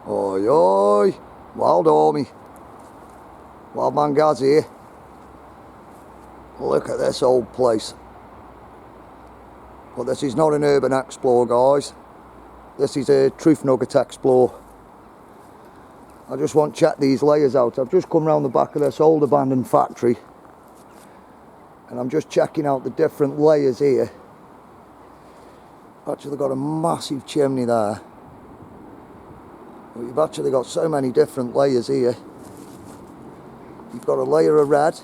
Oi, oi, Wildarmy, Wildman Gaz here. Look at this old place. But this is not an urban explore, guys. This is a truth nugget explore. I just want to check these layers out. I've just come round the back of this old abandoned factory and I'm just checking out the different layers here. Actually got a massive chimney there. But you've actually got so many different layers here. You've got a layer of red,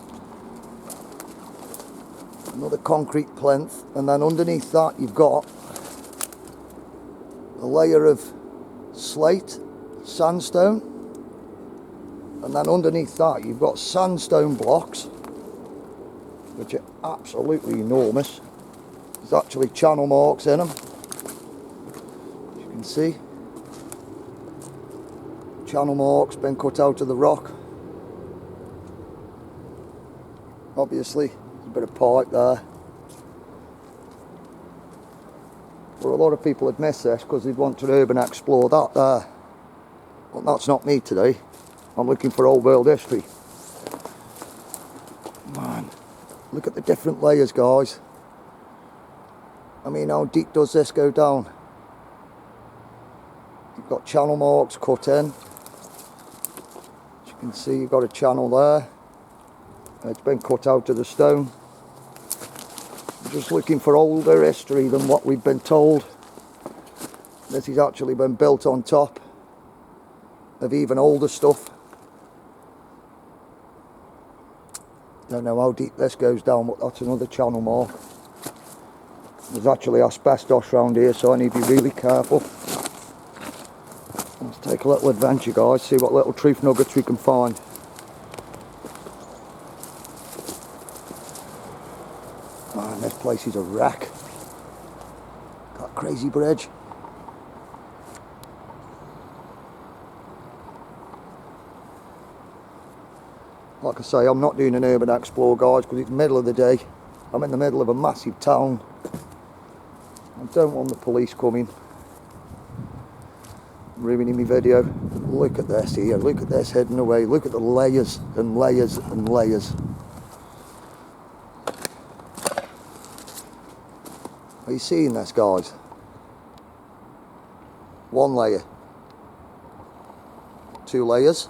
another concrete plinth, and then underneath that you've got a layer of slate, sandstone, and then underneath that you've got sandstone blocks, which are absolutely enormous. There's actually channel marks in them, as you can see. Channel marks been cut out of the rock. Obviously, there's a bit of pipe there. But a lot of people would miss this because they'd want to urban explore that there. But that's not me today. I'm looking for old world history. Man, look at the different layers, guys. I mean, how deep does this go down? You've got channel marks cut in. As you can see, you've got a channel there. It's been cut out of the stone. I'm just looking for older history than what we've been told. This has actually been built on top of even older stuff. Don't know how deep this goes down, but that's another channel mark. There's actually asbestos around here, so I need to be really careful. Let's take a little adventure, guys, see what little truth nuggets we can find. Man, this place is a wreck. That crazy bridge. Like I say, I'm not doing an urban explore, guys, because it's the middle of the day. I'm in the middle of a massive town. I don't want the police coming, ruining my video. Look at this here, look at this hidden away. Look at the layers and layers and layers. Are you seeing this, guys? One layer, two layers,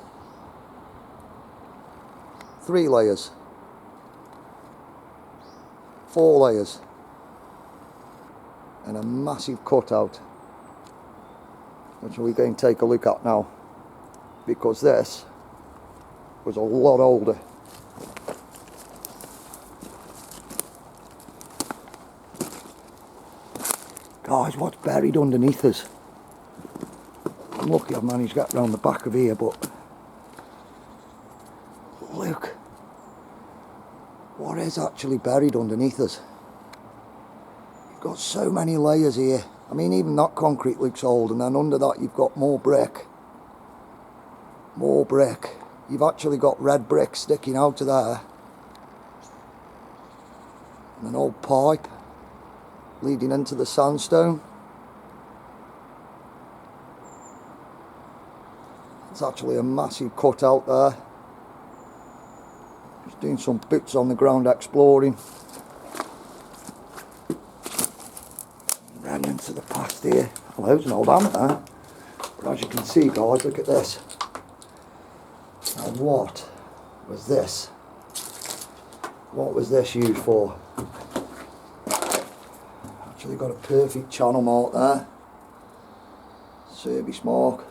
three layers, four layers, and a massive cutout, which we're going to take a look at now, because this was a lot older. Guys, what's buried underneath us? I'm lucky I've managed to get round the back of here, but look what is actually buried underneath us. You've got so many layers here. I mean, even that concrete looks old, and then under that you've got more brick. More brick. You've actually got red brick sticking out of there. And an old pipe leading into the sandstone. It's actually a massive cutout there. Just doing some boots on the ground exploring. Ran into the past here. Well, there's an old hammer there. But as you can see, guys, look at this. Now what was this? What was this used for? Actually got a perfect channel mark there. Service mark.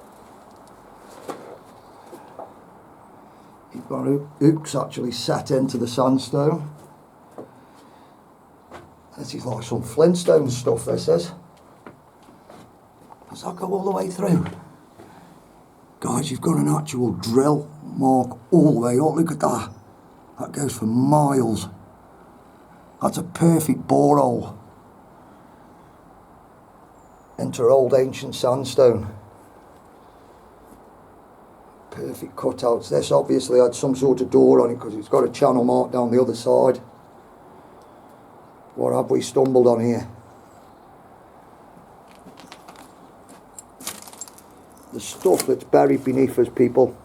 You've got hooks actually set into the sandstone. This is like some Flintstone stuff, this is. Does that go all the way through? Guys, you've got an actual drill mark all the way up. Look at that. That goes for miles. That's a perfect borehole into old ancient sandstone. Perfect cutouts. This obviously had some sort of door on it because it's got a channel mark down the other side. What have we stumbled on here? the stuff that's buried beneath us, people.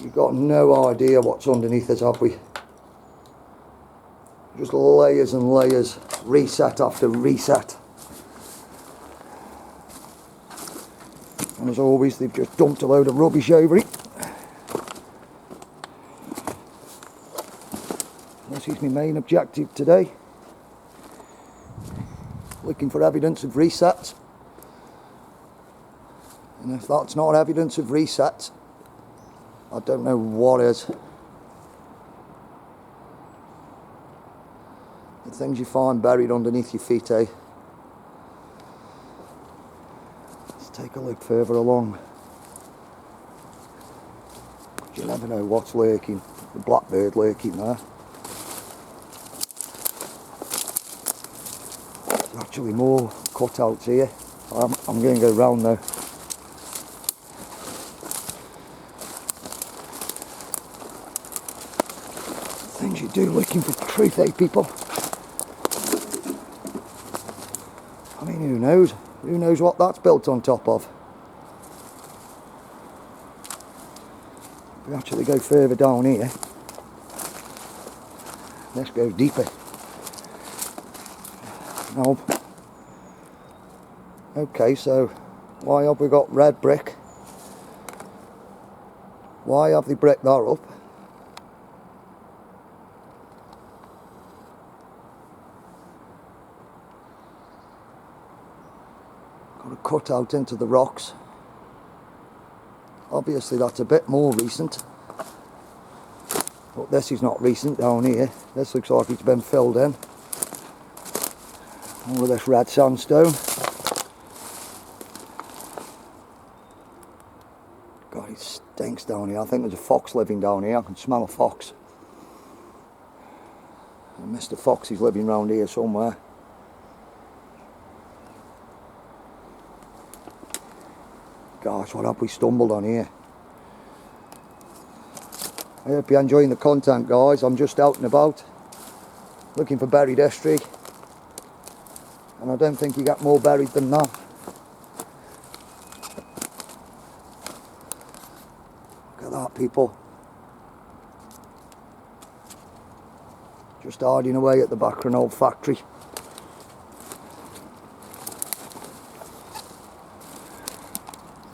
You've got no idea what's underneath us, have we? Just layers and layers, reset after reset. And as always, they've just dumped a load of rubbish over it. This is my main objective today. Looking for evidence of resets. And if that's not evidence of resets, I don't know what is. The things you find buried underneath your feet, eh? Let's take a look further along. You never know what's lurking. The blackbird lurking there. There's actually more cutouts here. I'm going to go round though. Things you do looking for truth, eh, people? I mean, who knows? Who knows what that's built on top of? We actually go further down here. Let's go deeper. Now, okay, so why have we got red brick? Why have they bricked that up? Got a cut out into the rocks. Obviously that's a bit more recent, but this is not recent down here. This looks like it's been filled in. All of this red sandstone. God, it stinks down here. I think there's a fox living down here. I can smell a fox. And Mr. Fox is living round here somewhere. Gosh, what have we stumbled on here? I hope you're enjoying the content, guys. I'm just out and about looking for buried history, and I don't think you get more buried than that. Look at that, people. Just hiding away at the back of an old factory.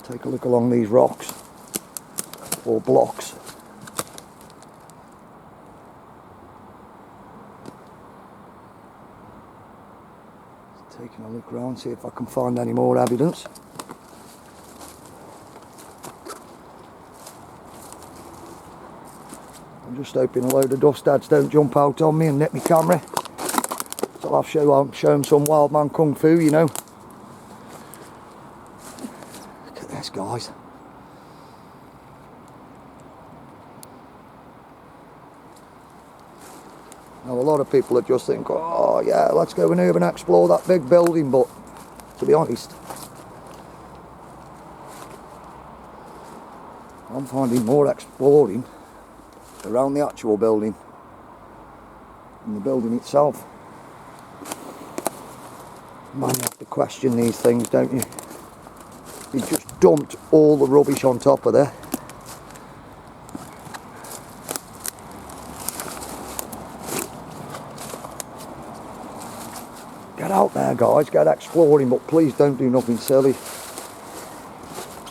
Take a look along these rocks, or blocks. Taking a look around, see if I can find any more evidence. I'm just hoping a load of dust heads don't jump out on me and nick my camera. So I'll show them some Wildman Kung Fu, you know. Guys, now a lot of people would just think, oh yeah, let's go in here and explore that big building, but to be honest, I'm finding more exploring around the actual building than the building itself. You might have to question these things, don't you? You just dumped all the rubbish on top of there. Get out there, guys, get exploring, but please don't do nothing silly.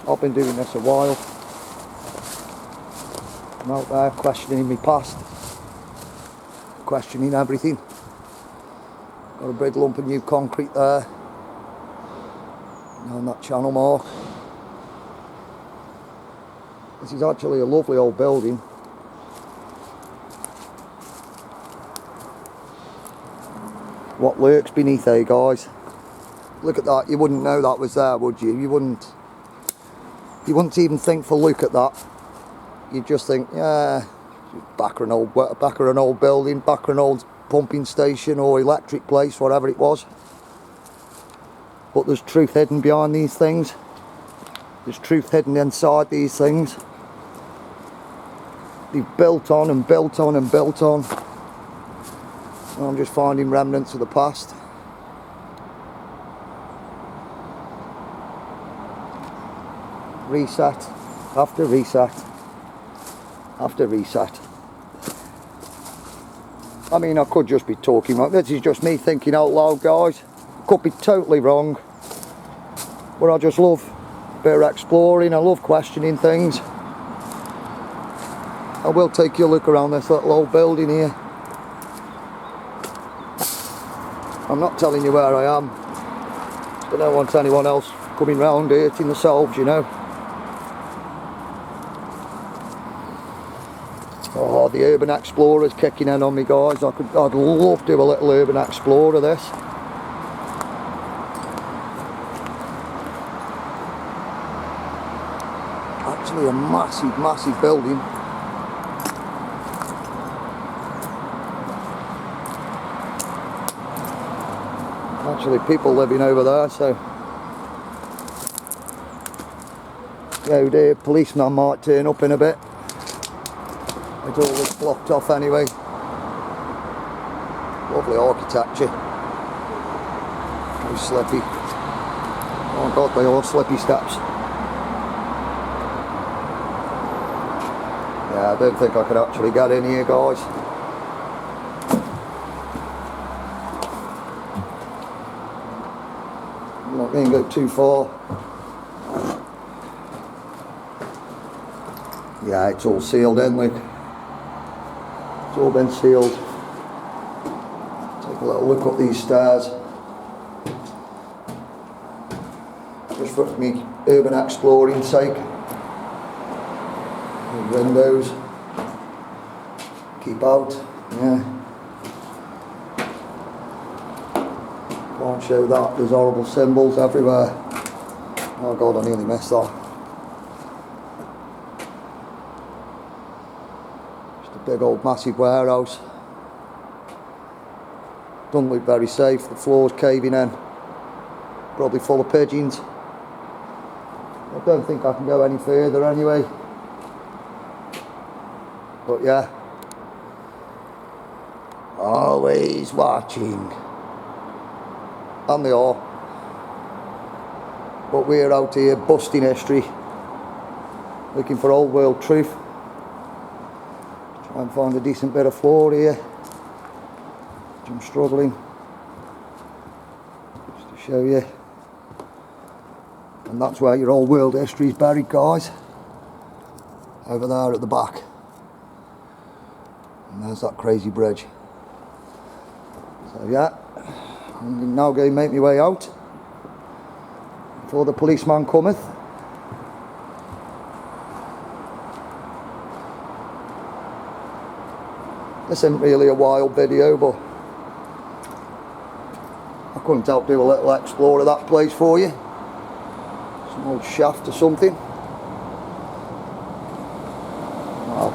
I've been doing this a while. I'm out there questioning my past, questioning everything. Got a big lump of new concrete there. On that channel mark. This is actually a lovely old building. What lurks beneath there, guys? Look at that. You wouldn't know that was there, would you? You wouldn't even think for look at that. You'd just think, yeah, back of an old building, back of an old pumping station or electric place, whatever it was. But there's truth hidden behind these things. There's truth hidden inside these things. They've built on and built on and built on. And I'm just finding remnants of the past. reset after reset after reset. I mean, I could just be talking like this. Is just me thinking out loud, guys. Could be totally wrong, but I just love a bit of exploring. I love questioning things. I will take you a look around this little old building here. I'm not telling you where I am. I don't want anyone else coming round hurting themselves, you know. Oh, the urban explorer's kicking in on me, guys. I'd love to do a little urban explorer of this. Actually a massive, massive building. Actually people living over there, so yeah, the policeman might turn up in a bit. It's all this blocked off anyway. Lovely architecture. Very slippy. Oh god, they are slippy steps. Yeah, I don't think I could actually get in here, guys. I'm not going to go too far. Yeah, it's all sealed in, look. It's all been sealed. Take a little look up these stairs. Just for me urban exploring sake. The windows. Keep out. Yeah. Can't show that. There's horrible symbols everywhere. Oh god, I nearly missed that. Big old massive warehouse. Doesn't look very safe. The floor's caving in. Probably full of pigeons. I don't think I can go any further anyway. But yeah. Always watching. And they are. But we're out here busting history. Looking for old world truth. Try and find a decent bit of floor here. I'm struggling. Just to show you. And that's where your old world history is buried, guys. Over there at the back. And there's that crazy bridge. So yeah, I'm now going to make my way out before the policeman cometh. This isn't really a wild video, but I couldn't help do a little explore of that place for you. Some old shaft or something. Wow.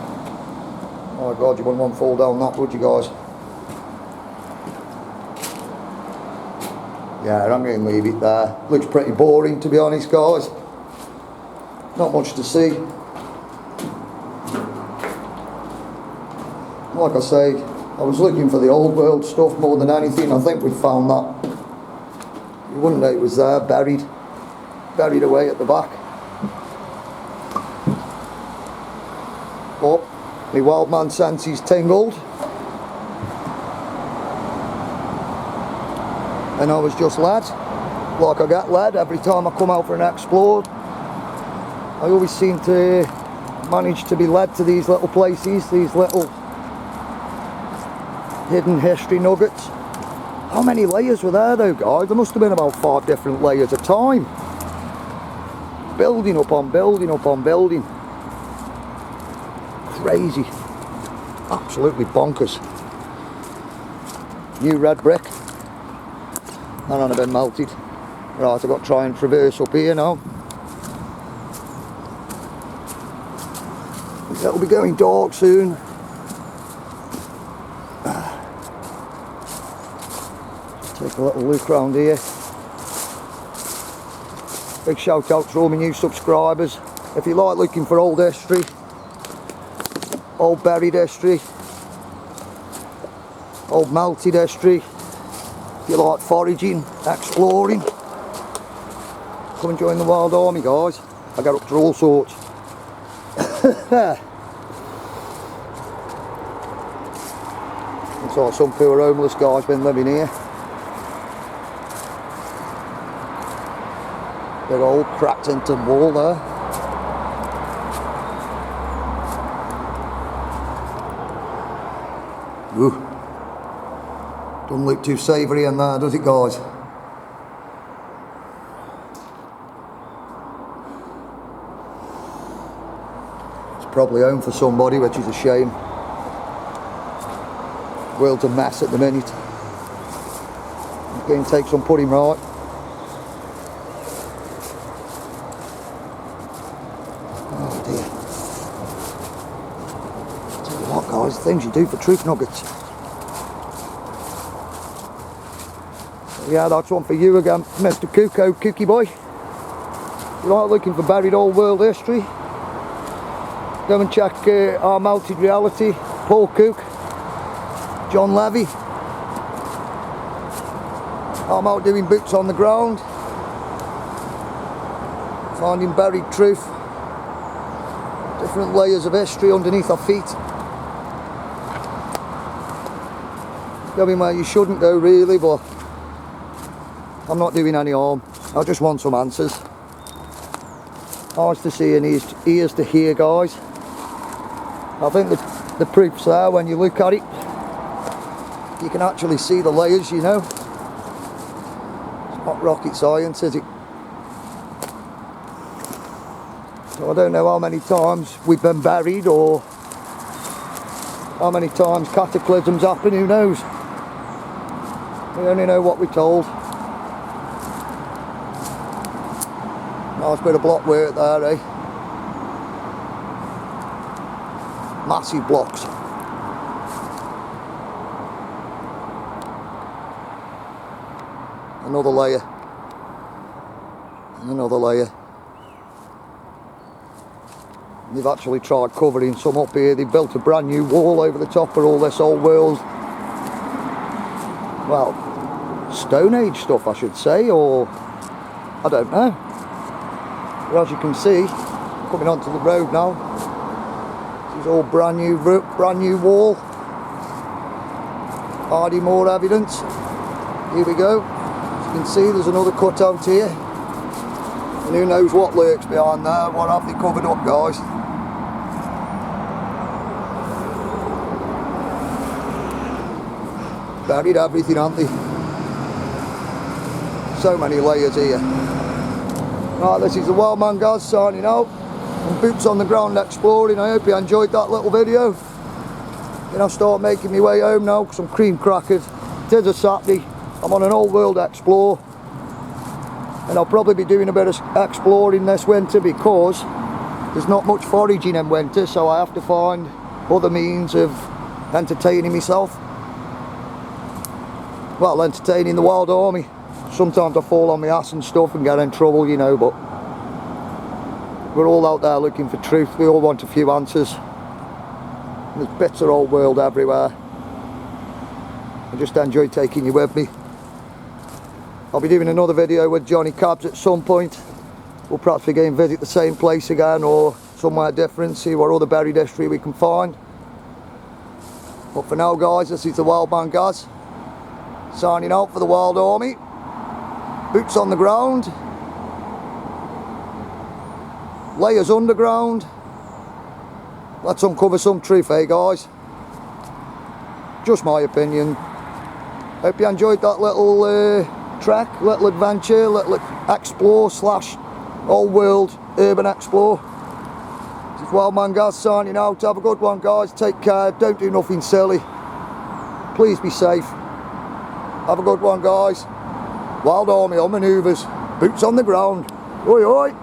Oh my god, you wouldn't want to fall down that, would you guys? Yeah, I'm going to leave it there. Looks pretty boring, to be honest, guys. Not much to see. Like I say, I was looking for the old world stuff more than anything. I think we found that. You wouldn't know it was there, buried away at the back. But my wildman senses tingled, and I was just led, like I get led every time I come out for an explore. I always seem to manage to be led to these little places, these little hidden history nuggets. How many layers were there though, guys? There must have been about 5 different layers at a time. Building up on building up on building. Crazy. Absolutely bonkers. New red brick. That hasn't been melted. Right, I've got to try and traverse up here now. It'll be going dark soon. Take a little look around here. Big shout out to all my new subscribers. If you like looking for old history, old buried history, old melted history, if you like foraging, exploring, come and join the Wildarmy, guys. I get up to all sorts. It's like some poor homeless guy's been living here. They're all cracked into the wall there. Ooh. Doesn't look too savoury in there, does it, guys? It's probably home for somebody, which is a shame. World's a mess at the minute. Again, take some putting right. Oh dear. Tell you what, guys, things you do for truth nuggets. Yeah, that's one for you again, Mr. Cuckoo, Cookie Boy. If you like looking for buried old world history, go and check our Melted Reality, Paul Cook, John Levy. I'm out doing boots on the ground, finding buried truth, different layers of history underneath our feet. Going where you shouldn't go really, but I'm not doing any harm. I just want some answers. Eyes to see and ears to hear, guys. I think the proof's there when you look at it. You can actually see the layers, you know. It's not rocket science, is it? So I don't know how many times we've been buried or how many times cataclysms happen, who knows? We only know what we're told. Nice bit of block work there, eh? Massive blocks. Another layer. Another layer. They've actually tried covering some up here. They built a brand new wall over the top of all this old world. Well, Stone Age stuff, I should say, or I don't know. But as you can see, coming onto the road now, this is all brand new wall. Hardly more evidence. Here we go. As you can see, there's another cutout here. And who knows what lurks behind there. What have they covered up, guys? Buried everything, haven't they? So many layers here. Right, this is the WILDMAN guys signing out. And boots on the ground exploring. I hope you enjoyed that little video. Then I'll start making my way home now because I'm cream crackered. It is a Saturday. I'm on an old world explore. And I'll probably be doing a bit of exploring this winter because there's not much foraging in winter, so I have to find other means of entertaining myself. Well, entertaining the Wildarmy. Sometimes I fall on my ass and stuff and get in trouble, you know, but we're all out there looking for truth. We all want a few answers. And there's bits of old world everywhere. I just enjoy taking you with me. I'll be doing another video with Johnny Cabs at some point. We'll perhaps again visit the same place again or somewhere different, see what other buried history we can find. But for now, guys, this is the WILDMAN guys signing out for the Wildarmy. Boots on the ground, layers underground. Let's uncover some truth, eh, guys? Just my opinion. Hope you enjoyed that little trek, little adventure, little explore slash old world urban explore. This is WILDMAN guys signing out. Have a good one, guys. Take care. Don't do nothing silly. Please be safe. Have a good one, guys. Wildarmy on manoeuvres. Boots on the ground. Oi oi.